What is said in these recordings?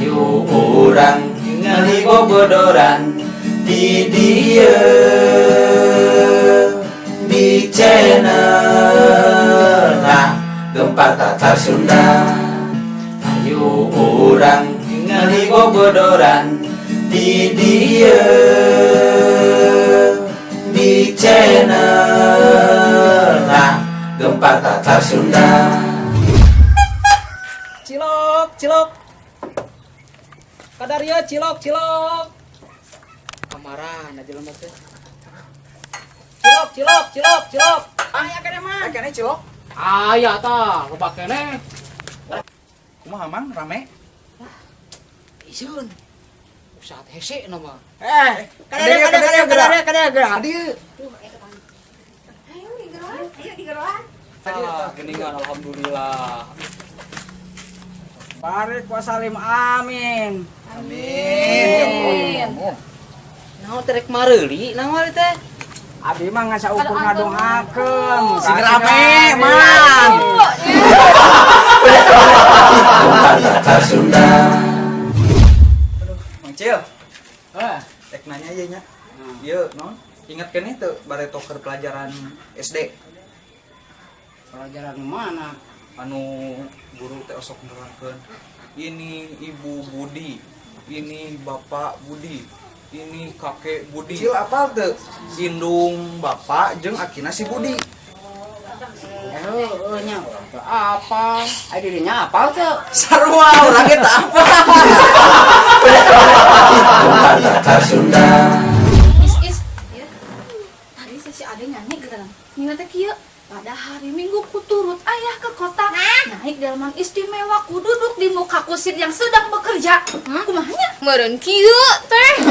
Ayo orang ngali bobodoran di dia di channel Gempa Tatar Sunda. Ayo orang ngali bobodoran di dia di channel Gempa Tatar Sunda. Cilok, cilok. Kadaria cilok, cilok. Kamaran aja lemah teh. Cilok, cilok, cilok, cilok. Ya kene mah. Kene cilok. Aya tah, loba keneh. Kumaha mang rame? Isun. Usah hese nama. Kada. Dieu. Ayo digeroan. Geningan alhamdulillah. Barik wa salim amin. Amin. Naon terek mareuli naon teh? Abi mah ngasa ukur ngadongakeun. Sing rame, man. Tatar Sunda. Mang Cil, Heh. tek nanya ieu nya. Ieu non inget keneh teu bare toker pelajaran SD Pelajaran mana? anu guru teh osok nerangkeun. Ini Ibu Budi, ini Bapak Budi, ini Kakek Budi. Cil apal teu? Indung Bapak jeung akina si Budi. Nya apa? Adi dinya apa tuh? Sarua urang eta apa? Tatar Sunda. Is. Ya. Tadi si Ade nyanyi gitu kan. Nina teh kieu. Pada hari Minggu ku turut ayah ke kota. Naik delman istimewa ku duduk di muka kusir yang sedang bekerja. Kumahanya? Meureun kieu teh.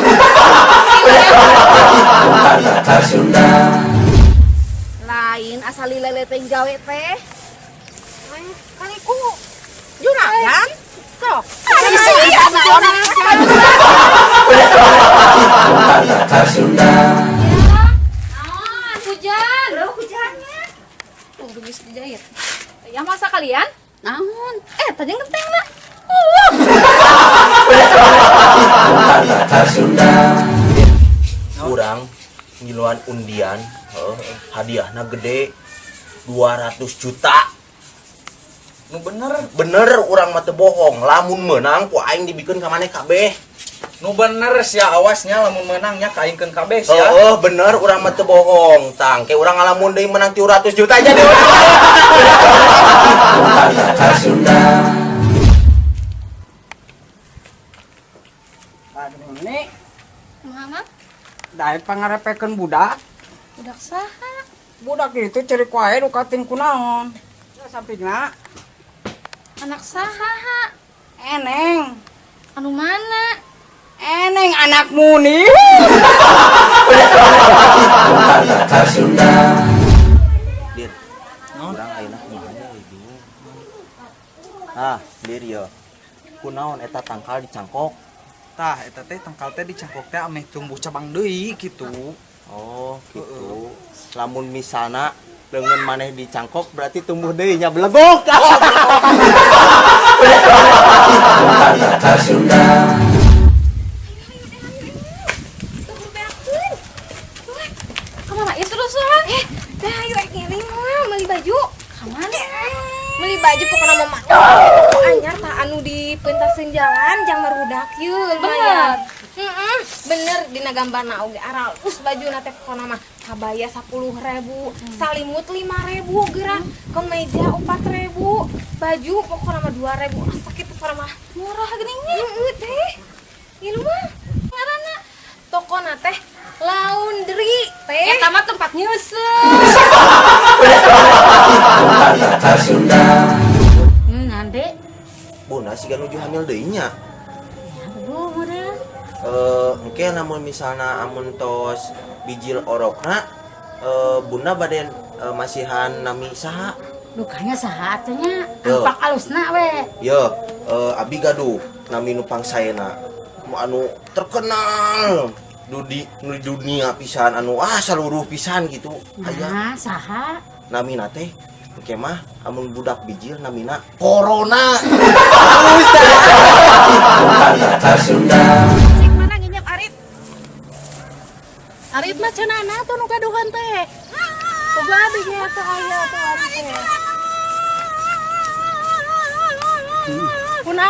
Tatar Sunda. Lain asal lele teh gawe teh. Kali ku juragan. Sok. Tatar Sunda. Naon hujan? Hujannya. Tuh geus dijahit. Ya masa kalian? Naon? Tadi ngenteng na. Tatar Sunda. Kurang ngiluan undian, hadiahna gede 200 juta. Nu bener. Bener urang mah teu bohong, lamun meunang ku aing dibikeun ka maneh kabeh. Nu bener sia awasnya lamun menangnya kaingkeun kabeh sia. Heeh, bener urang mah teu bohong. Tang ke urang ngalamun deui menang 300 juta aja deh urang. Tatar Sunda. Aduh ini Muhammad, daek pangarepekeun budak. budak saha? Budak itu cerik wae nu kating kunaon. Ya sampingna Anak saha? Eneng. Anu mana? Eneng anakmu nih. Tatar Sunda. Dir. Urang ayeuna kumaha deui bingung. Dir ya. Kunaon eta tangkal dicangkok? Tah eta teh tangkal teh dicangkok teh ameh tumbuh cabang deui gitu. Oh, gitu. Lamun misalna leungeun maneh dicangkok berarti tumbuh deui nya belegok. Tatar Sunda. Kemana ya terus lah? Dah rek ngiring mah meuli baju. Kamana? Meuli baju pokona mah mah. Anyar tah anu di pentaseun jalan jang marudak yeu lumayan. Bener dina gambarna oge aralus bajuna teh pokona mah kabaya 10.000, salimut 5.000 geura, kemeja 4.000, baju pokona mah 2.000. Sakit pokona mah murah geuning teh. Ieu mah ngaranna tokona teh laundry teh. Eta mah tempat nyeuseum. Tatar Sunda. Ngande. Buna siga nuju hamil deui nya. Aduh, meureun. Engke namun misalna amun tos bijil orokna bunda bade masihan nami saha? Lukanya saha atunya? Yo. Ampak alusna we. Yo, abi gaduh nami nupang saena anu terkenal di dunia pisan anu seluruh pisan gitu aya Nah, saha? namina teh engke mah amun budak bijil namina corona.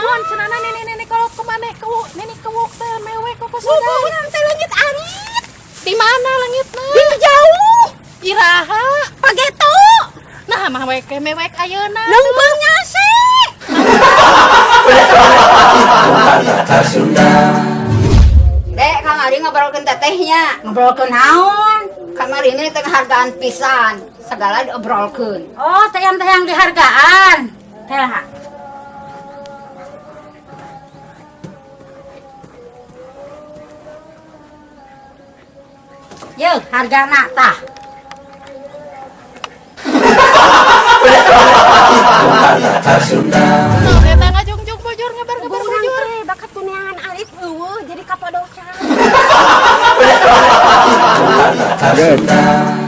naon cenana nenek kalau kemana nenek kewok teh mewek kok sudah urang teh langit angit di mana langitna di jauh iraha pageto nah mah mewek ayeuna leumbang nyase Kata Sunda. Dek, kamari ngobrolkeun tetehnya. Ngobrolkeun naon? Kamari ini teh hargaan pisan. Segala diobrolkeun. oh teh yang dihargaan teh Yeuh, hargana tah. Kata Sunda. Eta ngajungjung bujur ngebar-ngebar bujur. Bakat kuneangan alif eueuh jadi kapadocan. Kata Sunda.